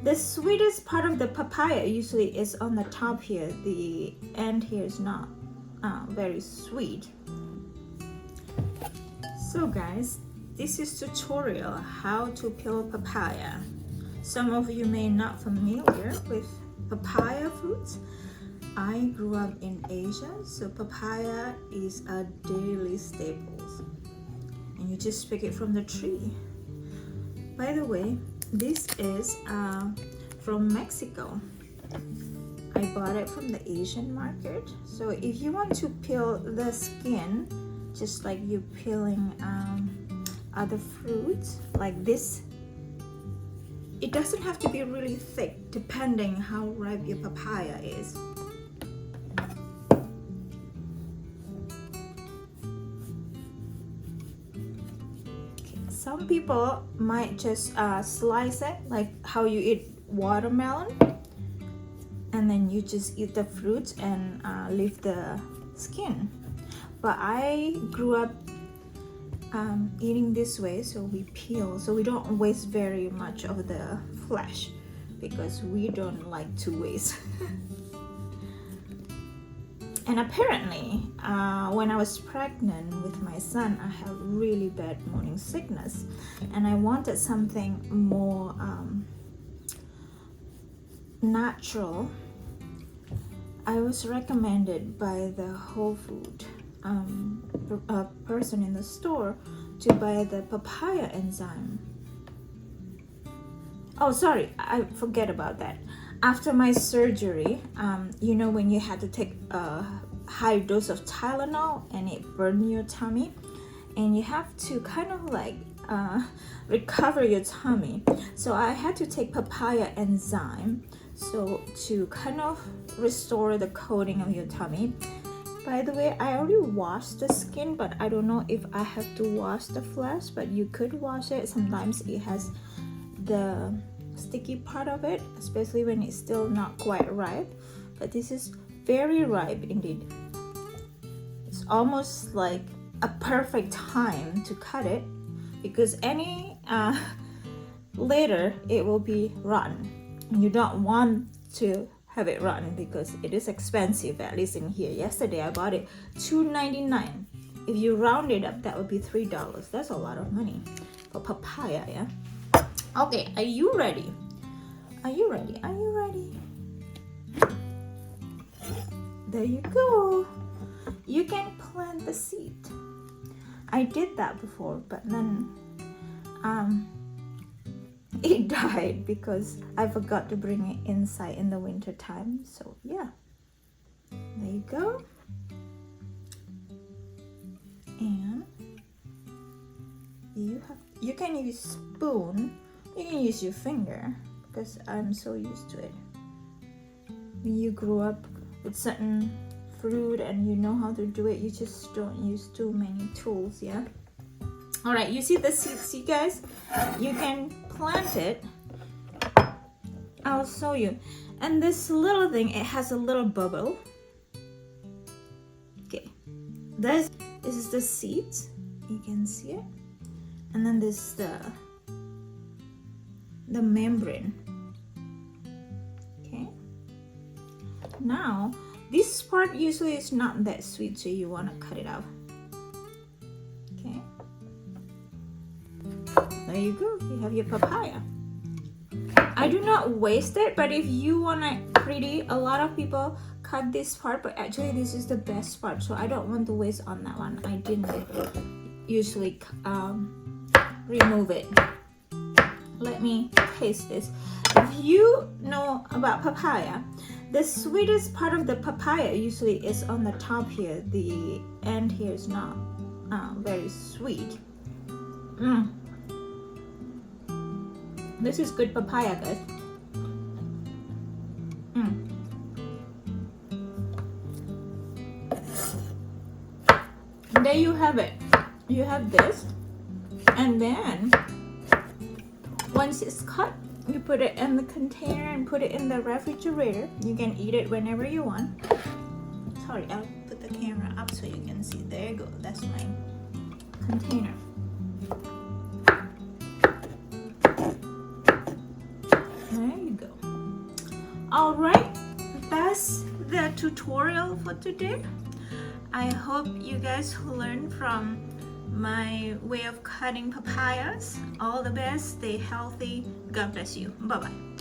The sweetest part of the papaya usually is on the top here. The end here is not very sweet. So guys, this is tutorial how to peel papaya. Some of you may not familiar with papaya fruits. I grew up in Asia, so papaya is a daily staple. And you just pick it from the tree. By the way, this is from Mexico. I bought it from the Asian market. So if you want to peel the skin, just like you peeling other fruits like this, it doesn't have to be really thick depending how ripe your papaya is. Some people might just slice it like how you eat watermelon, and then you just eat the fruits and leave the skin. But I grew up eating this way, so we peel, so we don't waste very much of the flesh because we don't like to waste. And apparently, when I was pregnant with my son, I had really bad morning sickness, and I wanted something more natural. I was recommended by the Whole Food person in the store to buy the papaya enzyme. Oh, sorry, I forget about that. After my surgery, you know when you had to take a high dose of Tylenol and it burned your tummy, and you have to kind of like recover your tummy. So I had to take papaya enzyme, so to kind of restore the coating of your tummy. By the way, I already washed the skin, but I don't know if I have to wash the flesh, but you could wash it. Sometimes it has the sticky part of it, especially when it's still not quite ripe, but this is very ripe indeed. It's almost like a perfect time to cut it, because any later it will be rotten. You don't want to have it rotten because it is expensive, at least in here. Yesterday I bought it $2.99. If you round it up, that would be $3. That's a lot of money for papaya, yeah? Okay, are you ready? Are you ready? Are you ready? There you go. You can plant the seed. I did that before, but then it died because I forgot to bring it inside in the winter time. So yeah, there you go. And you can use spoon, you can use your finger, because I'm so used to it. When you grew up with certain fruit and you know how to do it, you just don't use too many tools, yeah? All right, you see the seeds, you guys? You can plant it. I'll show you. And this little thing, it has a little bubble. Okay, this is the seeds. You can see it. And then this is the membrane. Okay. Now, this part usually is not that sweet, so you want to cut it out. Okay. There you go. You have your papaya. I do not waste it, but if you want it pretty, a lot of people cut this part, but actually this is the best part, so I don't want to waste on that one. I didn't usually remove it. Let me taste this. If you know about papaya, the sweetest part of the papaya usually is on the top here. The end here is not very sweet. This is good papaya, guys. There you have it. You have this, and then once it's cut, you put it in the container and put it in the refrigerator. You can eat it whenever you want. Sorry, I'll put the camera up so you can see. There you go. That's my container. There you All right, that's the tutorial for today. I hope you guys learned from my way of cutting papayas. All the best, stay healthy. God bless you. Bye bye.